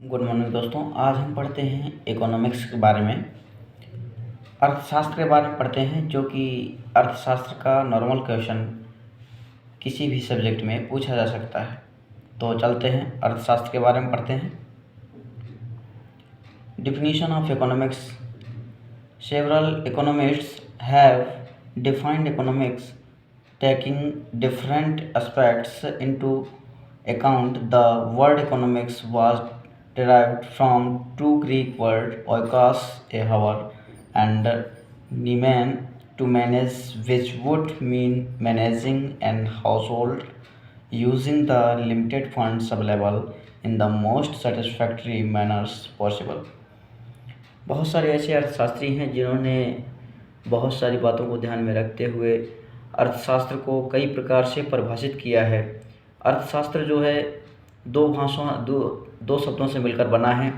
Good morning दोस्तों। आज हम पढ़ते हैं इकोनॉमिक्स के बारे में, अर्थशास्त्र के बारे में पढ़ते हैं, जो कि अर्थशास्त्र का नॉर्मल क्वेश्चन किसी भी सब्जेक्ट में पूछा जा सकता है। तो चलते हैं अर्थशास्त्र के बारे में पढ़ते हैं। Definition of economics. Several economists have defined economics taking different aspects into account. The word economics was derived from two Greek words, oikos, a hour, and nemen, to manage, which would mean managing an household using the limited funds available in the most satisfactory manners possible. बहुत सारे ऐसे अर्थशास्त्री हैं जिन्होंने बहुत सारी बातों को ध्यान में रखते हुए अर्थशास्त्र को कई प्रकार से परिभाषित किया है। अर्थशास्त्र जो है दो शब्दों से मिलकर बना है,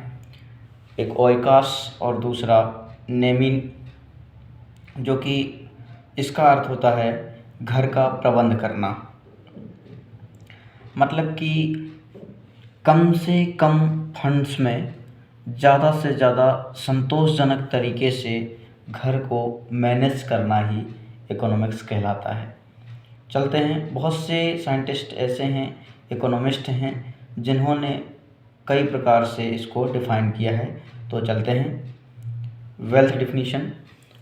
एक ओइकास और दूसरा नेमिन, जो कि इसका अर्थ होता है घर का प्रबंध करना। मतलब कि कम से कम फंड्स में ज़्यादा से ज़्यादा संतोषजनक तरीके से घर को मैनेज करना ही इकोनॉमिक्स कहलाता है। चलते हैं, बहुत से साइंटिस्ट ऐसे हैं, इकोनॉमिस्ट हैं, जिन्होंने कई प्रकार से इसको डिफ़ाइन किया है। तो चलते हैं। Wealth definition.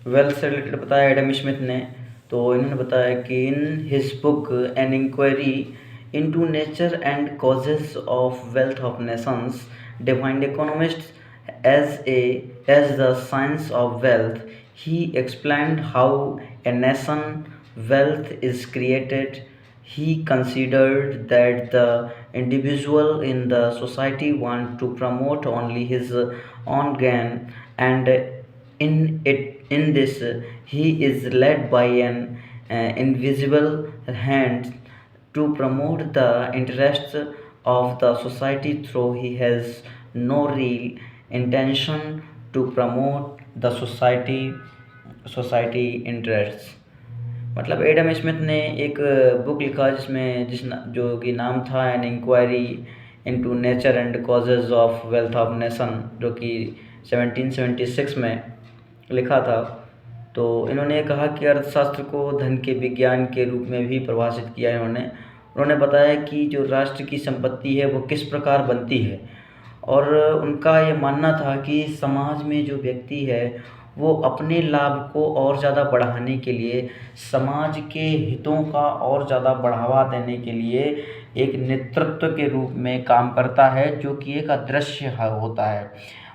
वेल्थ से रिलेटेड बताया एडम स्मिथ ने। तो इन्होंने बताया कि in his book an inquiry into nature and causes of wealth of nations defined economists as the science of wealth. He explained how a nation wealth is created. He considered that the individual in the society want to promote only his own gain, and in this he is led by an invisible hand to promote the interests of the society, through he has no real intention to promote the society interests। मतलब Adam Smith ने एक book लिखा जो कि नाम था an inquiry into nature and causes of wealth of nation, जो कि 1776 में लिखा था। तो इन्होंने कहा कि अर्थशास्त्र को धन के विज्ञान के रूप में भी परिभाषित किया है। उन्होंने बताया कि जो राष्ट्र की संपत्ति है वो किस प्रकार बनती है, और उनका ये मानना था कि समाज में जो व्यक्ति है वो अपने लाभ को और ज़्यादा बढ़ाने के लिए, समाज के हितों का और ज़्यादा बढ़ावा देने के लिए एक नेतृत्व के रूप में काम करता है, जो कि एक अदृश्य होता है।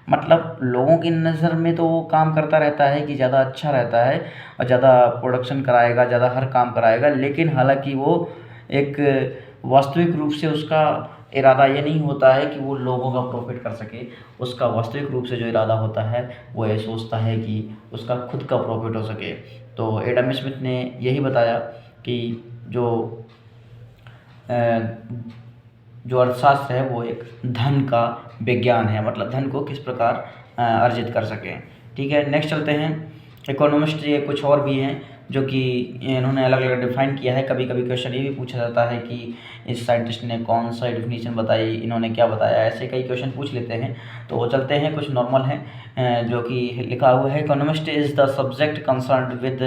मतलब लोगों की नज़र में तो वो काम करता रहता है कि ज़्यादा अच्छा रहता है और ज़्यादा प्रोडक्शन कराएगा, ज़्यादा हर काम कराएगा, लेकिन हालांकि वो एक वास्तविक रूप से उसका इरादा ये नहीं होता है कि वो लोगों का प्रॉफिट कर सके। उसका वास्तविक रूप से जो इरादा होता है वो ये सोचता है कि उसका खुद का प्रॉफिट हो सके। तो एडम स्मिथ ने यही बताया कि जो अर्थशास्त्र है वो एक धन का विज्ञान है, मतलब धन को किस प्रकार अर्जित कर सकें। ठीक है, नेक्स्ट चलते हैं। इकोनॉमिस्ट ये कुछ और भी हैं जो कि इन्होंने अलग अलग डिफाइन किया है। कभी कभी क्वेश्चन ये भी पूछा जाता है कि इस साइंटिस्ट ने कौन सा डिफिनीशन बताई, इन्होंने क्या बताया, ऐसे कई क्वेश्चन पूछ लेते हैं। तो चलते हैं, कुछ नॉर्मल हैं जो कि लिखा हुआ है। Economist is the subject concern with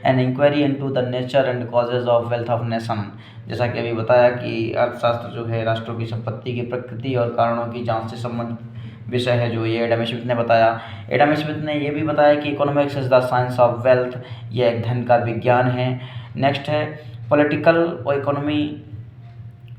an inquiry into the nature and causes of wealth of nation. जैसा कि अभी बताया कि अर्थशास्त्र जो है राष्ट्रों की संपत्ति की प्रकृति और कारणों की जांच से संबंधित विषय है, जो ये एडम स्मिथ ने बताया। एडम स्मिथ ने ये भी बताया कि economics is the science of wealth, यह एक धन का विज्ञान है। नेक्स्ट है political economy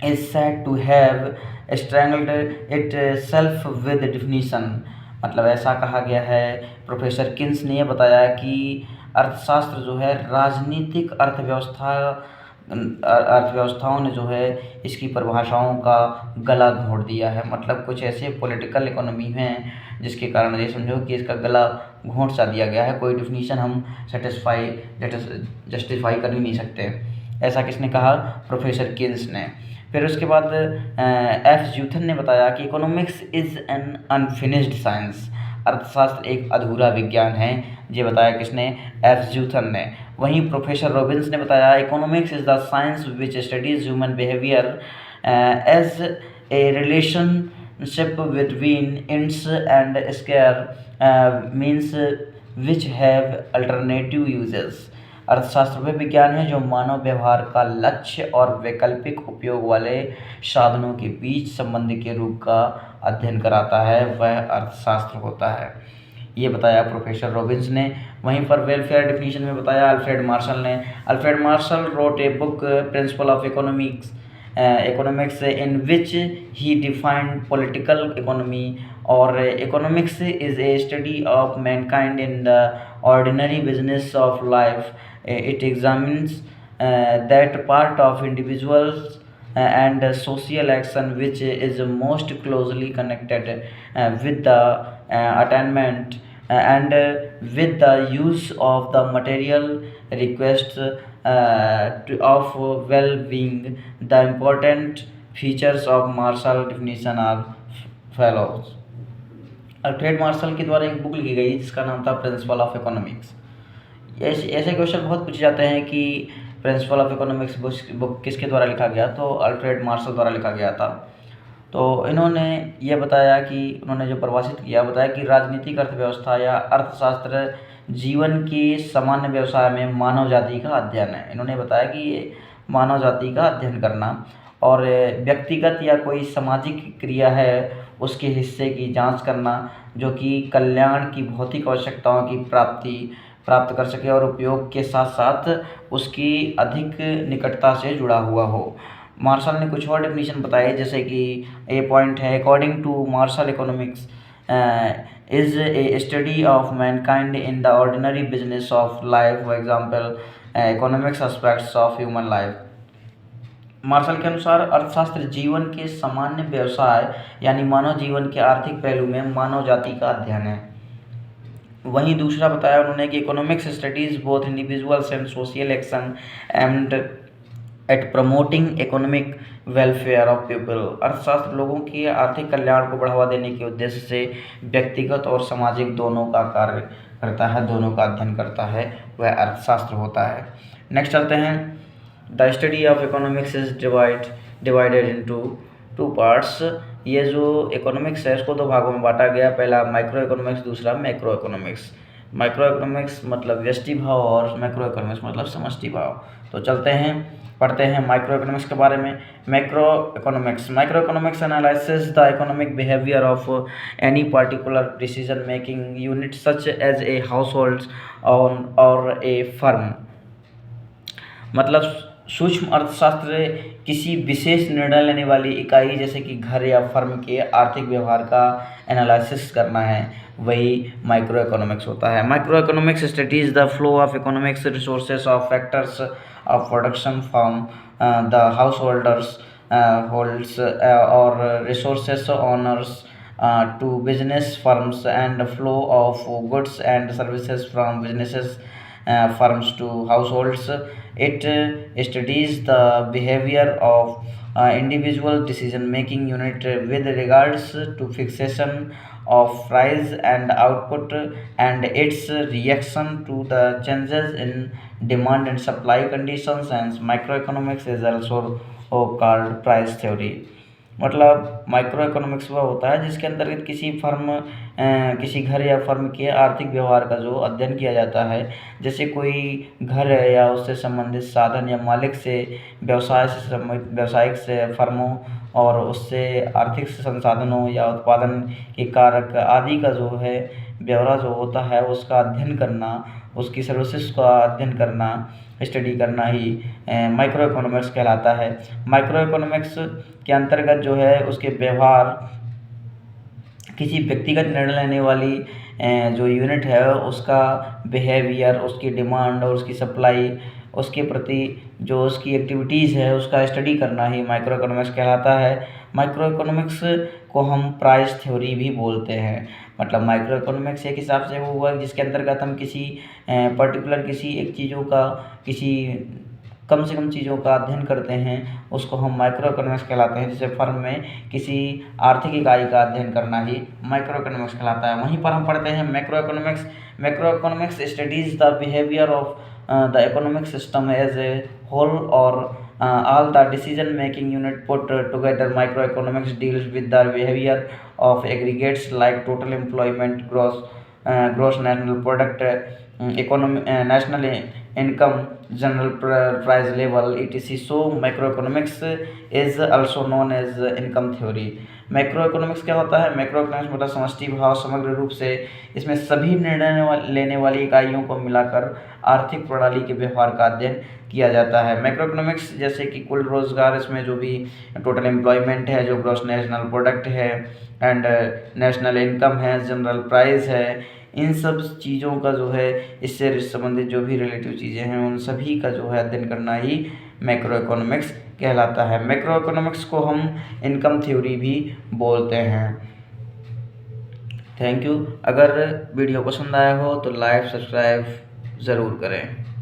is said to have strangled itself with definition. मतलब ऐसा कहा गया है, प्रोफेसर किन्स ने यह बताया कि अर्थशास्त्र जो है राजनीतिक अर्थव्यवस्थाओं ने जो है इसकी परिभाषाओं का गला घोंट दिया है। मतलब कुछ ऐसे पॉलिटिकल इकोनॉमी हैं जिसके कारण ये समझो कि इसका गला घोंट सा दिया गया है, कोई डिफिनीशन हम जस्टिफाई कर ही नहीं सकते। ऐसा किसने कहा? प्रोफेसर किन्स ने। फिर उसके बाद एफ ज्यूथन ने बताया कि economics is an unfinished science. अर्थशास्त्र एक अधूरा विज्ञान है, ये बताया किसने? एफ ज्यूथन ने। वहीं प्रोफेसर रॉबिन्स ने बताया economics is the science which studies human behaviour as a relation relationship between ins and square means which have alternative uses। अर्थशास्त्र वे विज्ञान है जो मानव व्यवहार का लक्ष्य और वैकल्पिक उपयोग वाले साधनों के बीच संबंध के रूप का अध्ययन कराता है, वह अर्थशास्त्र होता है। ये बताया प्रोफेसर रॉबिन्स ने। वहीं पर वेलफेयर डिफिनीशन में बताया अल्फ्रेड मार्शल ने। Alfred Marshall wrote a book principle of economics in which he defined political economy, or economics is a study of mankind in the ordinary business of life। It examines that part of individuals and social action which is most closely connected with the attainment and with the use of the material requests of well-being। The important features of Marshall definition are follows। Alfred Marshall के द्वारा एक book लिखी गई जिसका नाम था principle of economics. ऐसे question बहुत पूछे जाते हैं कि प्रिंसिपल ऑफ इकोनॉमिक्स बुक किसके द्वारा लिखा गया, तो अल्फ्रेड मार्शल द्वारा लिखा गया था। तो इन्होंने ये बताया कि उन्होंने जो परिभाषित किया, बताया कि राजनीतिक अर्थव्यवस्था या अर्थशास्त्र जीवन के सामान्य व्यवसाय में मानव जाति का अध्ययन है। इन्होंने बताया कि ये मानव जाति का अध्ययन करना और व्यक्तिगत या कोई सामाजिक क्रिया है उसके हिस्से की जांच करना जो कि कल्याण की भौतिक आवश्यकताओं की प्राप्त कर सके और उपयोग के साथ साथ उसकी अधिक निकटता से जुड़ा हुआ हो। मार्शल ने कुछ और डेफिनेशन बताए, जैसे कि ए पॉइंट है, according to Marshall economics is a study of mankind in the ordinary business of life, for example economics aspects of human life। Marshall के अनुसार अर्थशास्त्र जीवन के सामान्य व्यवसाय यानी मानव जीवन के आर्थिक पहलू में मानव जाति का अध्ययन है। वहीं दूसरा बताया उन्होंने कि economics studies both individuals and social action and at promoting economic welfare of people. अर्थशास्त्र लोगों के आर्थिक कल्याण को बढ़ावा देने के उद्देश्य से व्यक्तिगत और सामाजिक दोनों का कार्य करता है, दोनों का अध्ययन करता है, वह अर्थशास्त्र होता है। नेक्स्ट चलते हैं। The study of economics is divided into two parts. ये जो इकोनॉमिक्स है इसको दो भागों में बांटा गया, पहला माइक्रो इकोनॉमिक्स, दूसरा मैक्रो इकोनॉमिक्स। माइक्रो इकोनॉमिक्स मतलब व्यष्टि भाव और मैक्रो इकोनॉमिक्स मतलब समष्टि भाव। तो चलते हैं पढ़ते हैं माइक्रो इकोनॉमिक्स के बारे में। Micro economics analysis the economic behaviour of any particular decision making unit such as a household और ए फर्म। मतलब सूक्ष्म अर्थशास्त्र किसी विशेष निर्णय लेने वाली इकाई जैसे कि घर या फर्म के आर्थिक व्यवहार का एनालिसिस करना है, वही माइक्रो इकोनॉमिक्स होता है। Micro economics studies the flow of economics resources of factors of production from the householders holds और resources owners to business firms and flow of goods and services from businesses firms to households। It studies the behavior of individual decision making unit with regards to fixation of price and output and its reaction to the changes in demand and supply conditions। And microeconomics is also called price theory। मतलब micro economics वह होता है जिसके अंतर्गत किसी घर या firm के आर्थिक व्यवहार का जो अध्ययन किया जाता है, जैसे कोई घर है या उससे संबंधित साधन या मालिक से व्यावसायिक से फर्मों और उससे आर्थिक संसाधनों या उत्पादन के कारक आदि का जो है ब्यौरा जो होता है उसका अध्ययन करना, उसकी सर्विसेज का अध्ययन करना, स्टडी करना ही माइक्रो इकोनॉमिक्स कहलाता है। माइक्रो इकोनॉमिक्स के अंतर्गत जो है उसके व्यवहार किसी व्यक्तिगत निर्णय लेने वाली जो यूनिट है उसका बिहेवियर, उसकी डिमांड और उसकी सप्लाई, उसके प्रति जो उसकी एक्टिविटीज़ है उसका स्टडी करना ही माइक्रो इकोनॉमिक्स कहलाता है। माइक्रो इकोनॉमिक्स को हम प्राइस थ्योरी भी बोलते हैं। मतलब माइक्रो इकोनॉमिक्स एक हिसाब से वो हुआ जिसके अंतर्गत हम किसी पर्टिकुलर किसी एक चीज़ों का किसी कम से कम चीज़ों का अध्ययन करते हैं उसको हम माइक्रो इकोनॉमिक्स कहलाते हैं। जैसे फर्म में किसी आर्थिक इकाई का अध्ययन करना ही माइक्रो इकोनॉमिक्स कहलाता है। वहीं पर हम पढ़ते हैं macro economics. Macro economics studies the behaviour of the economic system as a whole और all the decision making unit put together. Microeconomics deals with the behavior of aggregates like total employment, gross national product, national income, general price level, etc. So macroeconomics is also known as income theory. Macro economics क्या होता है? Macro economics मतलब समष्टि भाव, समग्र रूप से इसमें सभी निर्णय लेने वाली इकाइयों को मिलाकर आर्थिक प्रणाली के व्यवहार का अध्ययन किया जाता है। मैक्रो इकोनॉमिक्स जैसे कि कुल रोजगार, इसमें जो भी टोटल एम्प्लॉयमेंट है, जो ग्रॉस नेशनल प्रोडक्ट है एंड नेशनल इनकम है, जनरल प्राइस है, इन सब चीज़ों का जो है इससे संबंधित जो भी रिलेटिव चीज़ें हैं उन सभी का जो है अध्ययन करना ही मैक्रो इकोनॉमिक्स कहलाता है। मैक्रो इकोनॉमिक्स को हम इनकम थ्योरी भी बोलते हैं। Thank you. अगर वीडियो पसंद आया हो तो लाइक सब्सक्राइब ज़रूर करें।